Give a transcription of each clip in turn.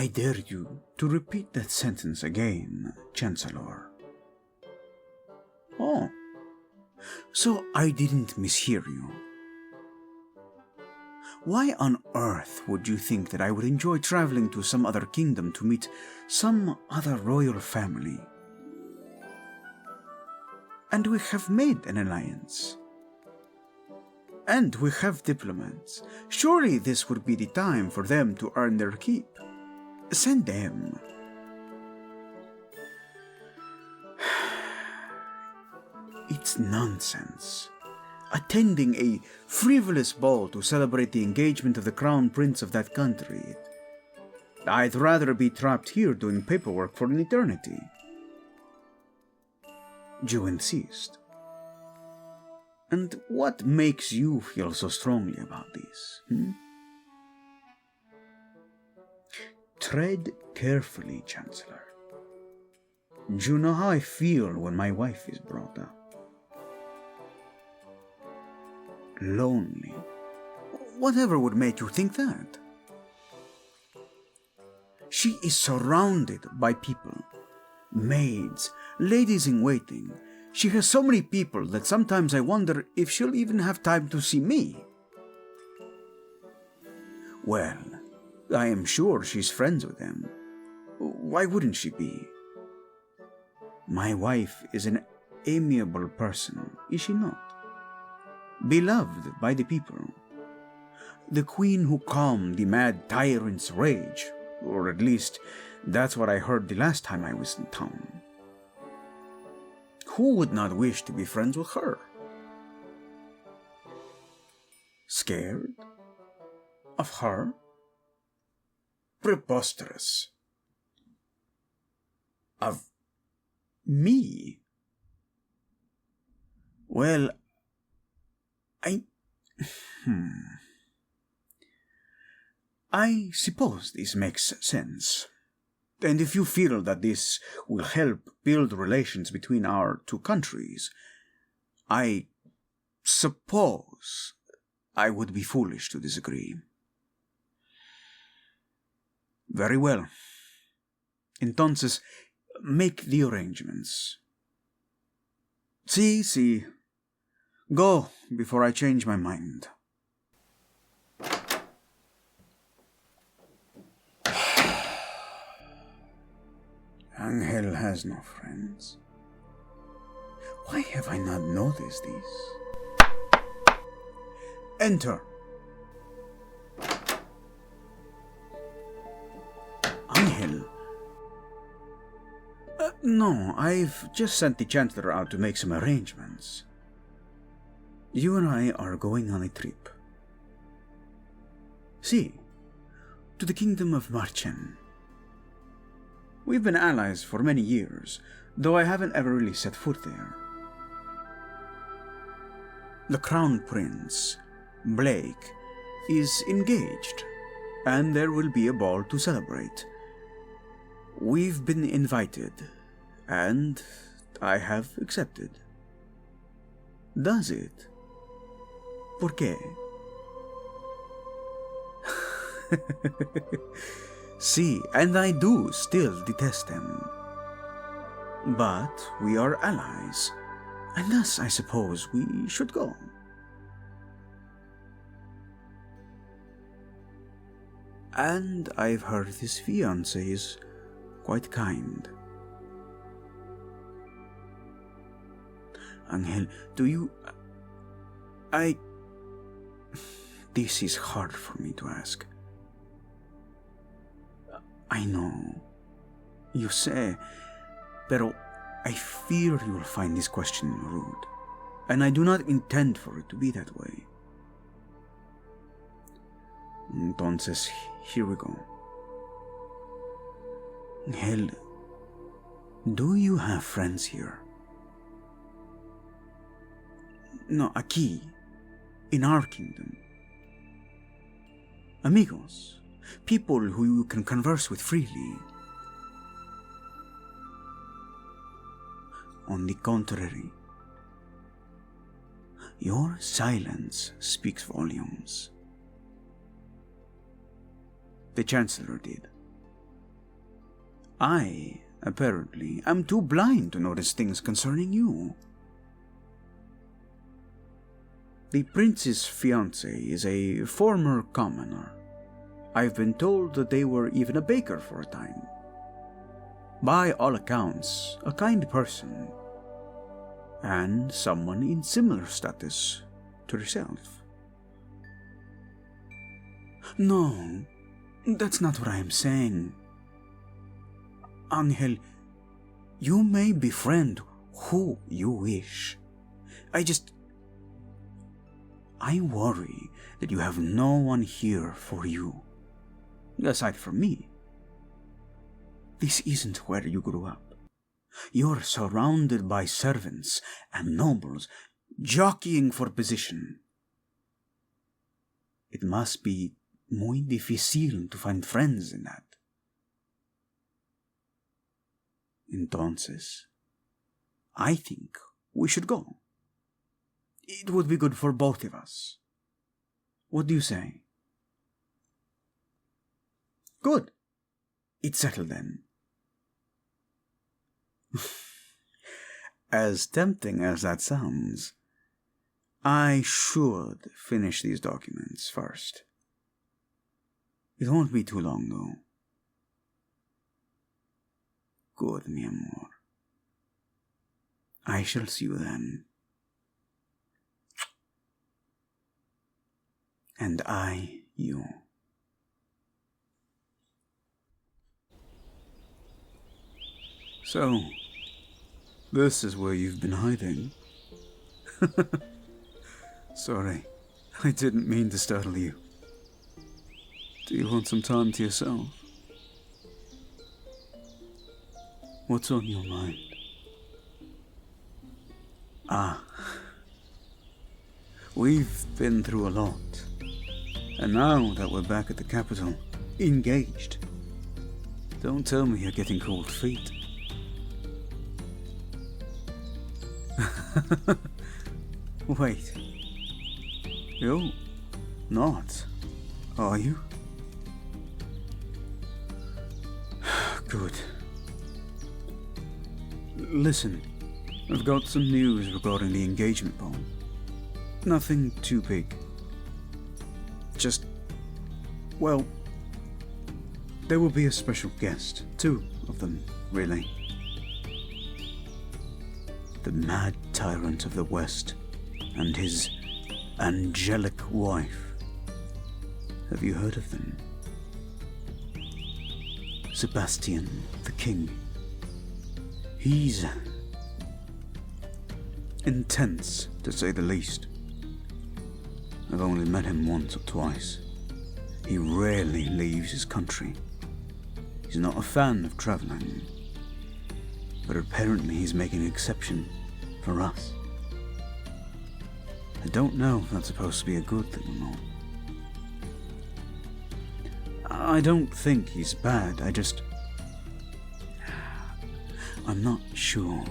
I dare you to repeat that sentence again, Chancellor. Oh, so I didn't mishear you. Why on earth would you think that I would enjoy traveling to some other kingdom to meet some other royal family? And we have made an alliance. And we have diplomats. Surely this would be the time for them to earn their keep. Send them. It's nonsense. Attending a frivolous ball to celebrate the engagement of the crown prince of that country. I'd rather be trapped here doing paperwork for an eternity. You insist. And what makes you feel so strongly about this? Tread carefully, Chancellor. Do you know how I feel when my wife is brought up? Lonely. Whatever would make you think that? She is surrounded by people. Maids, ladies in waiting. She has so many people that sometimes I wonder if she'll even have time to see me. Well, I am sure she's friends with them. Why wouldn't she be? My wife is an amiable person, is she not? Beloved by the people. The queen who calmed the mad tyrant's rage, or at least that's what I heard the last time I was in town. Who would not wish to be friends with her? Scared? Of her? Preposterous. Of me? Well, I suppose this makes sense. And if you feel that this will help build relations between our two countries, I suppose I would be foolish to disagree. Very well. Entonces, make the arrangements. Sí. Go before I change my mind. Angel has no friends. Why have I not noticed this? Enter. Angel. No, I've just sent the Chancellor out to make some arrangements. You and I are going on a trip. See, to the kingdom of Marchen. We've been allies for many years, though I haven't ever really set foot there. The Crown Prince, Blake, is engaged, and there will be a ball to celebrate. We've been invited, and I have accepted. Does it? ¿Por qué? See, and I do still detest them. But we are allies, and thus I suppose we should go. And I've heard his fiancée is quite kind. Angel, do you... This is hard for me to ask. I know. You say, pero I fear you will find this question rude, and I do not intend for it to be that way. Entonces, here we go. Angel, do you have friends here? No, aquí, in our kingdom. Amigos, people who you can converse with freely. On the contrary, your silence speaks volumes. The Chancellor did. I, apparently, am too blind to notice things concerning you. The prince's fiancée is a former commoner. I've been told that they were even a baker for a time. By all accounts, a kind person, and someone in similar status to yourself. No, that's not what I am saying. Angel, you may befriend who you wish. I worry that you have no one here for you, aside from me. This isn't where you grew up. You're surrounded by servants and nobles, jockeying for position. It must be muy difícil to find friends in that. Entonces, I think we should go. It would be good for both of us. What do you say? Good. It's settled then. As tempting as that sounds, I should finish these documents first. It won't be too long, though. Good, mi amor. I shall see you then. And I, you. So, this is where you've been hiding. Sorry, I didn't mean to startle you. Do you want some time to yourself? What's on your mind? We've been through a lot. And now that we're back at the capital, engaged, don't tell me you're getting cold feet. Wait. You're not, are you? Good. Listen, I've got some news regarding the engagement ball. Nothing too big. Just, well, there will be a special guest. 2 of them, really. The mad tyrant of the West and his angelic wife. Have you heard of them? Sebastian, the king. He's intense, to say the least. I've only met him once or twice. He rarely leaves his country. He's not a fan of traveling, but apparently he's making an exception for us. I don't know if that's supposed to be a good thing or not. I don't think he's bad, I'm not sure.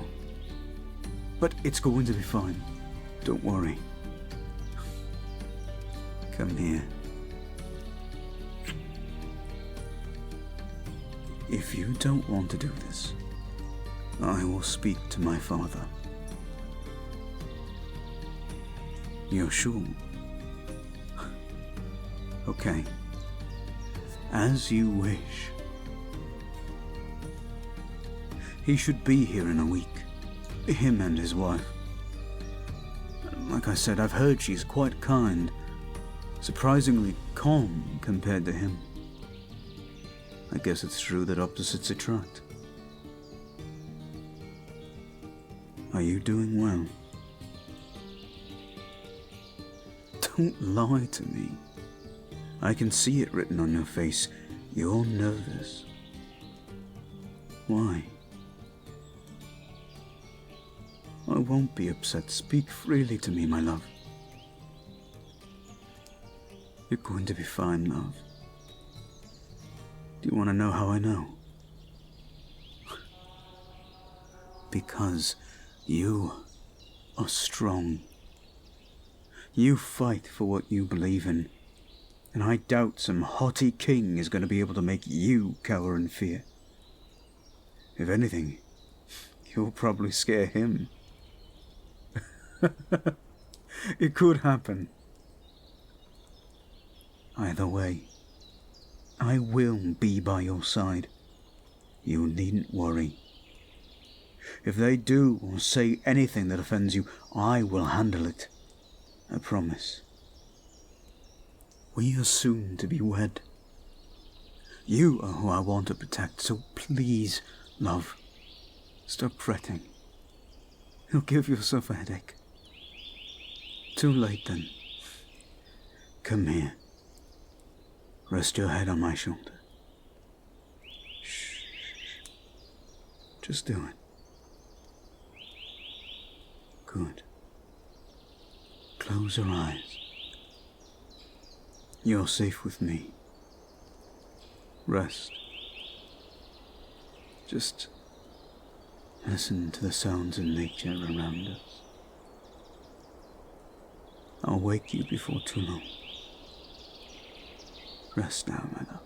But it's going to be fine. Don't worry. Come here. If you don't want to do this, I will speak to my father. You're sure? Okay. As you wish. He should be here in a week. Him and his wife. Like I said, I've heard she's quite kind. Surprisingly calm compared to him. I guess it's true that opposites attract. Are you doing well? Don't lie to me. I can see it written on your face. You're nervous. Why? I won't be upset. Speak freely to me, my love. You're going to be fine, love. Do you want to know how I know? Because you are strong. You fight for what you believe in, and I doubt some haughty king is going to be able to make you cower in fear. If anything, you'll probably scare him. It could happen. Either way, I will be by your side. You needn't worry. If they do or say anything that offends you, I will handle it. I promise. We are soon to be wed. You are who I want to protect, so please, love, stop fretting. You'll give yourself a headache. Too late then. Come here. Rest your head on my shoulder. Shh. Just do it. Good. Close your eyes. You're safe with me. Rest. Just listen to the sounds of nature around us. I'll wake you before too long. Rest now, my love.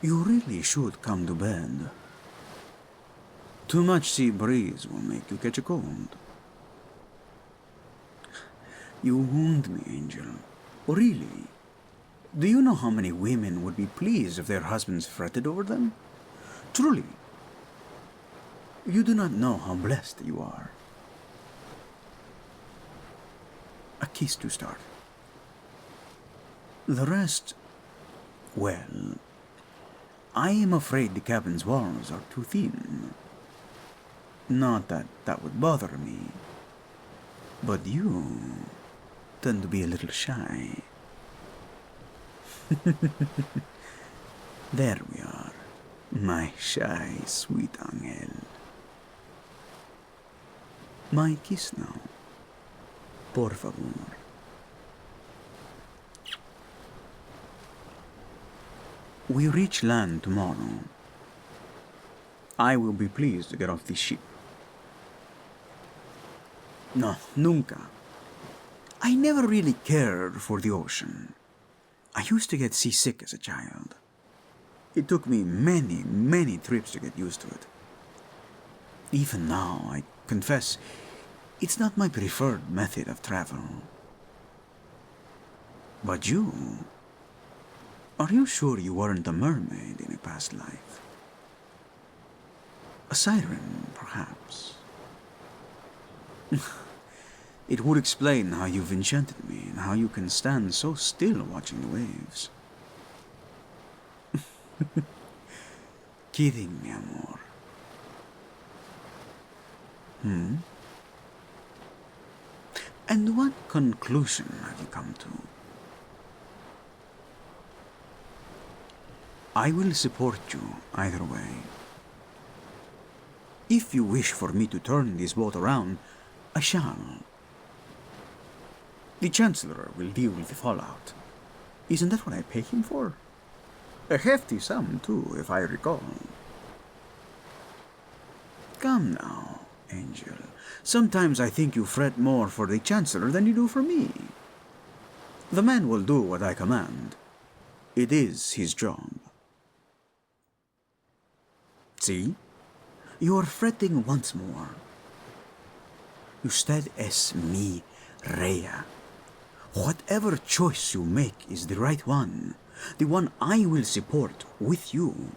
You really should come to bed. Too much sea breeze will make you catch a cold. You wound me, Angel. Really? Do you know how many women would be pleased if their husbands fretted over them? Truly. You do not know how blessed you are. A kiss to start. The rest, well, I am afraid the cabin's walls are too thin. Not that that would bother me, but you tend to be a little shy. There we are, my shy, sweet angel. My kiss now, por favor. We reach land tomorrow. I will be pleased to get off this ship. No, nunca. I never really cared for the ocean. I used to get seasick as a child. It took me many, many trips to get used to it. Even now, I confess, it's not my preferred method of travel. But you... Are you sure you weren't a mermaid in a past life? A siren, perhaps? It would explain how you've enchanted me and how you can stand so still watching the waves. Kidding, mi amor. And what conclusion have you come to? I will support you either way. If you wish for me to turn this boat around, I shall. The Chancellor will deal with the fallout. Isn't that what I pay him for? A hefty sum, too, if I recall. Come now, Angel. Sometimes I think you fret more for the Chancellor than you do for me. The man will do what I command. It is his job. See? You are fretting once more. Usted es mi rey. Whatever choice you make is the right one, the one I will support with you.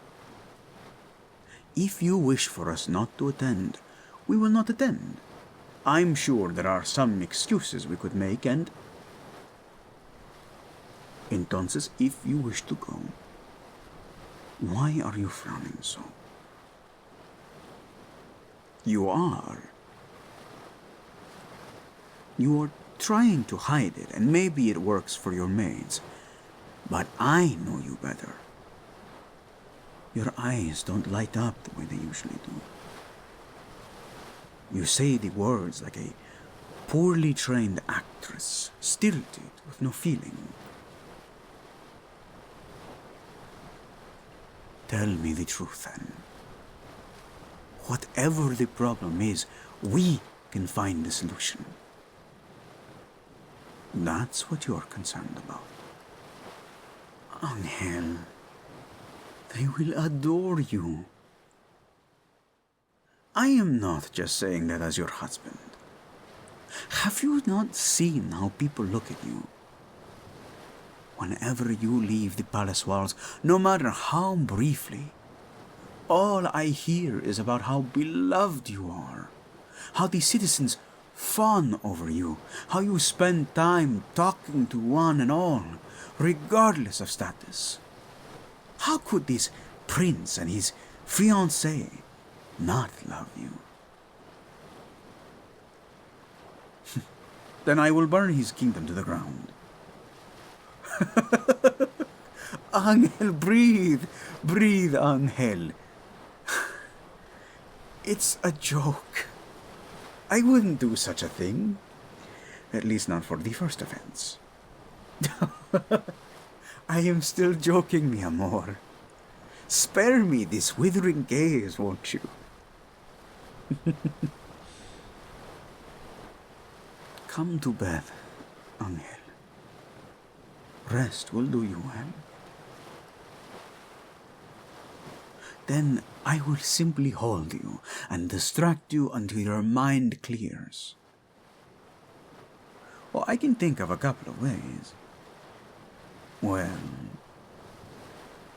If you wish for us not to attend, we will not attend. I'm sure there are some excuses we could make, and... Entonces, if you wish to go, why are you frowning so? You are trying to hide it, and maybe it works for your maids, but I know you better. Your eyes don't light up the way they usually do. You say the words like a poorly trained actress, stilted with no feeling. Tell me the truth, then. Whatever the problem is, we can find a solution. That's what you're concerned about. Angel, they will adore you. I am not just saying that as your husband. Have you not seen how people look at you? Whenever you leave the palace walls, no matter how briefly, all I hear is about how beloved you are, how the citizens fawn over you, how you spend time talking to one and all, regardless of status. How could this prince and his fiancée not love you? Then I will burn his kingdom to the ground. Angel, breathe, breathe, Angel. It's a joke. I wouldn't do such a thing. At least not for the first offense. I am still joking, mi amor. Spare me this withering gaze, won't you? Come to bed, Angel. Rest will do you well. Then I will simply hold you and distract you until your mind clears. Well, I can think of a couple of ways. Well,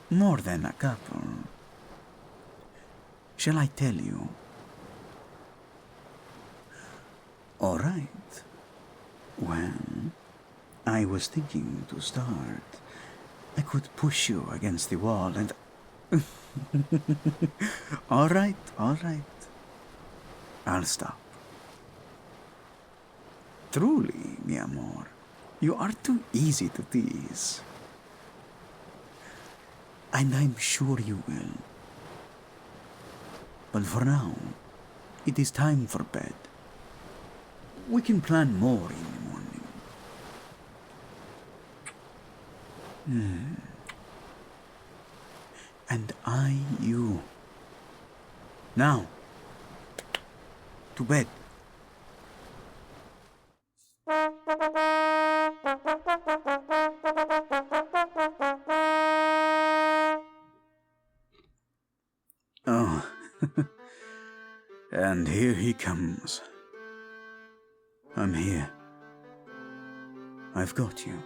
more than a couple. Shall I tell you? All right. Well, I was thinking to start. I could push you against the wall and... All right. I'll stop. Truly, mi amor, you are too easy to tease. And I'm sure you will. But for now, it is time for bed. We can plan more in the morning. And I, you. Now, to bed. Oh, and here he comes. I'm here. I've got you.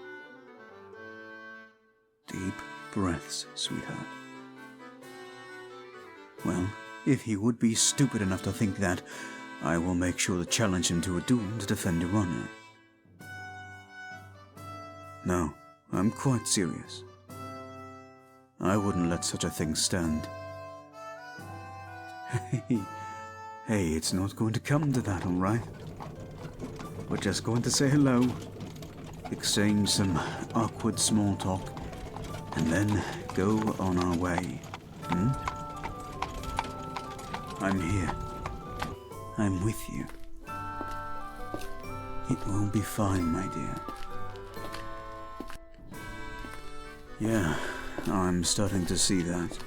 Deep breaths, sweetheart. Well, if he would be stupid enough to think that, I will make sure to challenge him to a duel to defend your honor. No, I'm quite serious. I wouldn't let such a thing stand. Hey, it's not going to come to that, all right? We're just going to say hello, exchange some awkward small talk, and then go on our way. I'm here. I'm with you. It will be fine, my dear. Yeah, I'm starting to see that.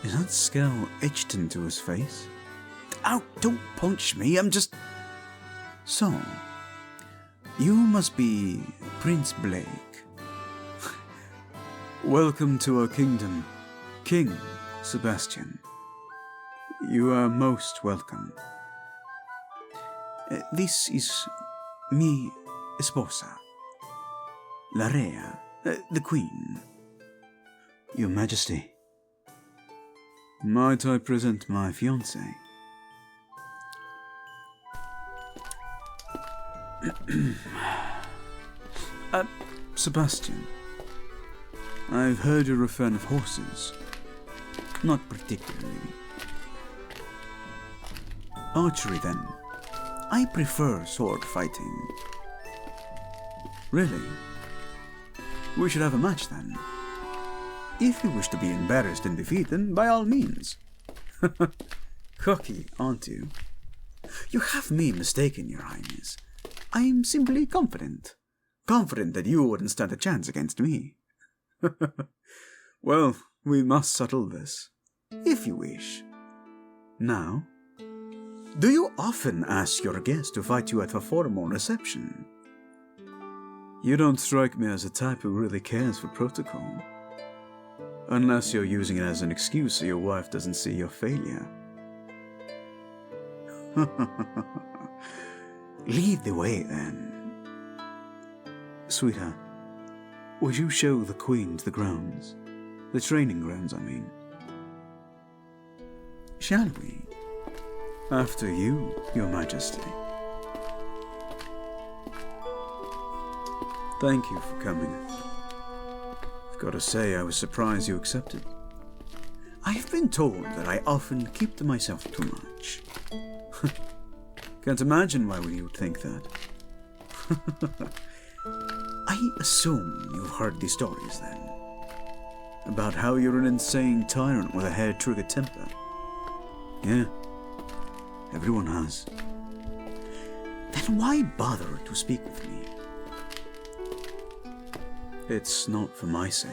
Is that scowl etched into his face? Ow, don't punch me, I'm just... So, you must be Prince Blake. Welcome to our kingdom, King Sebastian. You are most welcome. This is mi esposa, la Rea, the Queen. Your Majesty. Might I present my fiancée? Sebastian, I've heard you're a fan of horses. Not particularly. Archery, then. I prefer sword fighting. Really? We should have a match, then. If you wish to be embarrassed and defeated, by all means. Cocky, aren't you? You have me mistaken, Your Highness. I'm simply confident. Confident that you wouldn't stand a chance against me. Well, we must settle this, if you wish. Now, Do you often ask your guests to fight you at a formal reception? You don't strike me as a type who really cares for protocol. Unless you're using it as an excuse so your wife doesn't see your failure. Lead the way, then. Sweetheart, would you show the Queen to the grounds? The training grounds, I mean. Shall we? After you, Your Majesty. Thank you for coming. I've got to say, I was surprised you accepted. I've been told that I often keep to myself too much. Can't imagine why you would think that. I assume you've heard these stories then. About how you're an insane tyrant with a hair-trigger temper. Yeah, everyone has. Then why bother to speak with me? It's not for my sake.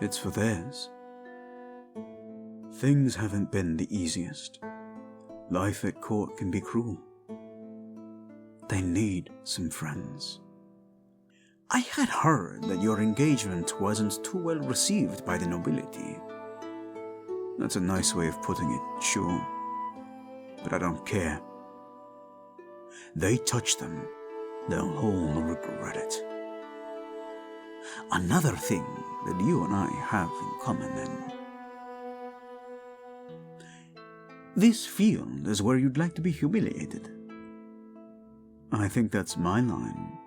It's for theirs. Things haven't been the easiest. Life at court can be cruel. They need some friends. I had heard that your engagement wasn't too well received by the nobility. That's a nice way of putting it, sure. But I don't care. They touch them, they'll all regret it. Another thing that you and I have in common then. This field is where you'd like to be humiliated. I think that's my line.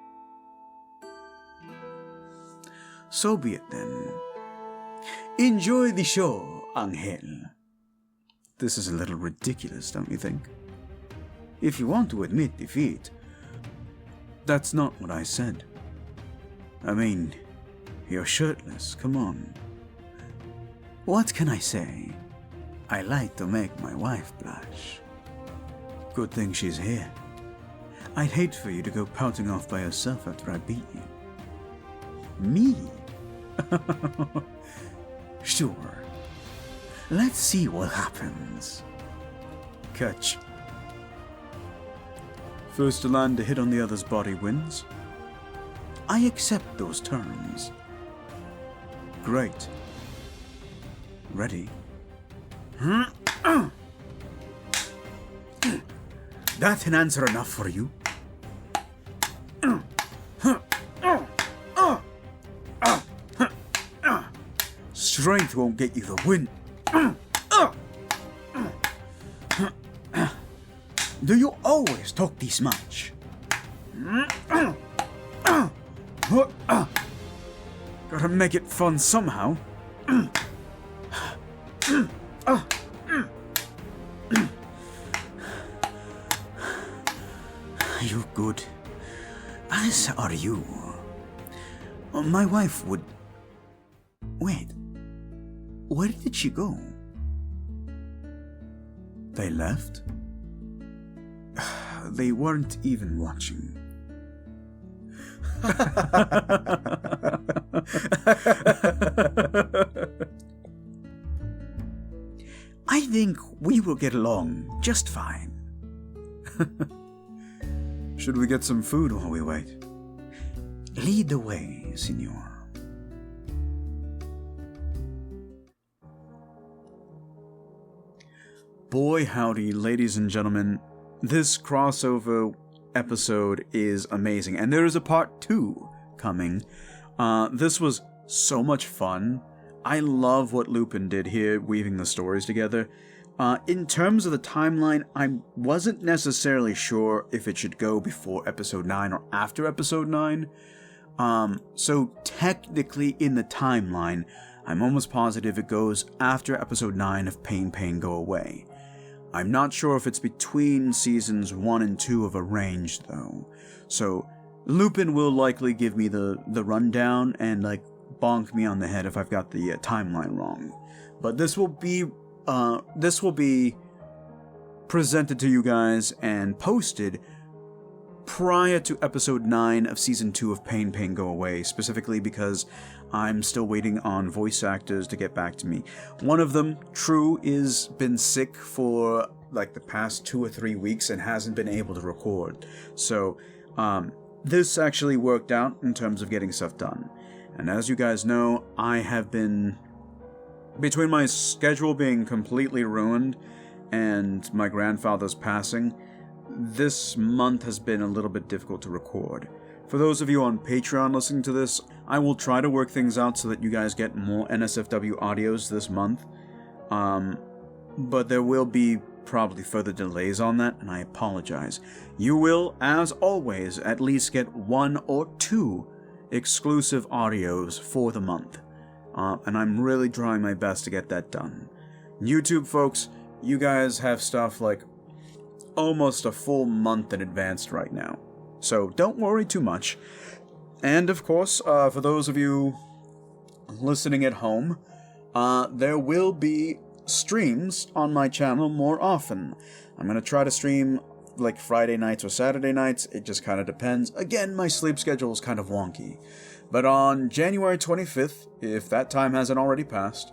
So be it then. Enjoy the show, Angel. This is a little ridiculous, don't you think? If you want to admit defeat, that's not what I said. I mean, you're shirtless, come on. What can I say? I like to make my wife blush. Good thing she's here. I'd hate for you to go pouting off by yourself after I beat you. Me? Sure. Let's see what happens. Catch. First to land a hit on the other's body wins. I accept those terms. Great. Ready? That an answer enough for you? Strength won't get you the win. Do you always talk this much? Gotta make it fun somehow. You're good. As are you. My wife would... Wait. Where did she go? They left? They weren't even watching. I think we will get along just fine. Should we get some food while we wait? Lead the way, senor. Boy howdy, ladies and gentlemen, this crossover episode is amazing, and there is a part 2 coming. This was so much fun. I love what Lupin did here, weaving the stories together. In terms of the timeline, I wasn't necessarily sure if it should go before episode 9 or after episode 9. So technically in the timeline, I'm almost positive it goes after episode 9 of Pain, Pain, Go Away. I'm not sure if it's between seasons 1 and 2 of Arranged, though. So, Lupin will likely give me the rundown and, bonk me on the head if I've got the timeline wrong. But this will be presented to you guys and posted prior to episode 9 of season 2 of Pain Pain Go Away, specifically because I'm still waiting on voice actors to get back to me. One of them, True, is been sick for like the past 2 or 3 weeks and hasn't been able to record. So, this actually worked out in terms of getting stuff done. And as you guys know, I have been, between my schedule being completely ruined and my grandfather's passing, this month has been a little bit difficult to record. For those of you on Patreon listening to this, I will try to work things out so that you guys get more NSFW audios this month. But there will be probably further delays on that, and I apologize. You will, as always, at least get 1 or 2 exclusive audios for the month. And I'm really trying my best to get that done. YouTube folks, you guys have stuff like almost a full month in advance right now. So don't worry too much. And of course, for those of you listening at home, there will be streams on my channel more often. I'm going to try to stream like Friday nights or Saturday nights. It just kind of depends. Again, my sleep schedule is kind of wonky. But on January 25th, if that time hasn't already passed,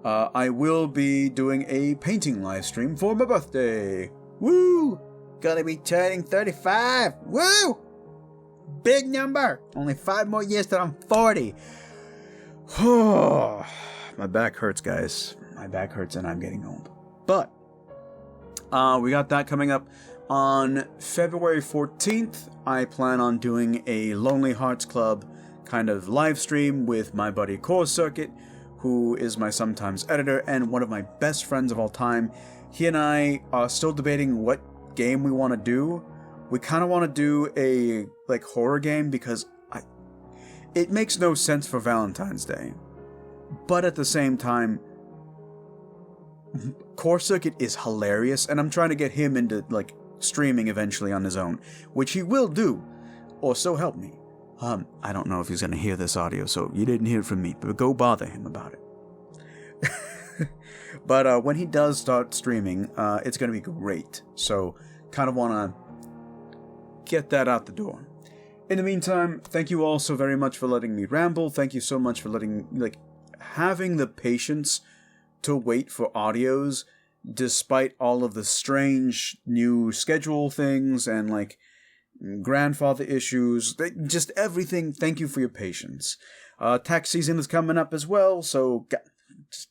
I will be doing a painting live stream for my birthday. Woo! Gonna be turning 35. Woo! Big number. Only 5 more years till I'm 40. My back hurts, guys. My back hurts and I'm getting old. But we got that coming up on February 14th. I plan on doing a Lonely Hearts Club kind of live stream with my buddy Core Circuit, who is my sometimes editor and one of my best friends of all time. He and I are still debating what game we want to do. We kind of want to do a like horror game because it makes no sense for Valentine's Day. But at the same time, Core Circuit is hilarious, and I'm trying to get him into like streaming eventually on his own, which he will do, or so help me. I don't know if he's going to hear this audio, so you didn't hear it from me, but go bother him about it. But when he does start streaming, it's going to be great. So, kind of want to get that out the door. In the meantime, thank you all so very much for letting me ramble. Thank you so much for having the patience to wait for audios, despite all of the strange new schedule things and, grandfather issues. Just everything. Thank you for your patience. Tax season is coming up as well, so just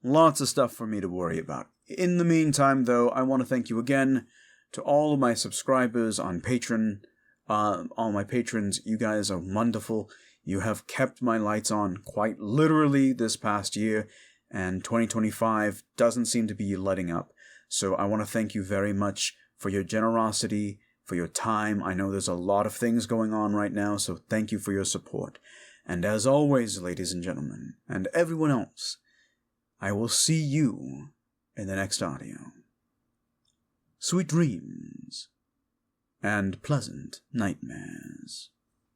lots of stuff for me to worry about. In the meantime, though, I want to thank you again to all of my subscribers on Patreon. All my patrons, you guys are wonderful. You have kept my lights on quite literally this past year, and 2025 doesn't seem to be letting up. So I want to thank you very much for your generosity, for your time. I know there's a lot of things going on right now, so thank you for your support. And as always, ladies and gentlemen, and everyone else, I will see you in the next audio. Sweet dreams and pleasant nightmares.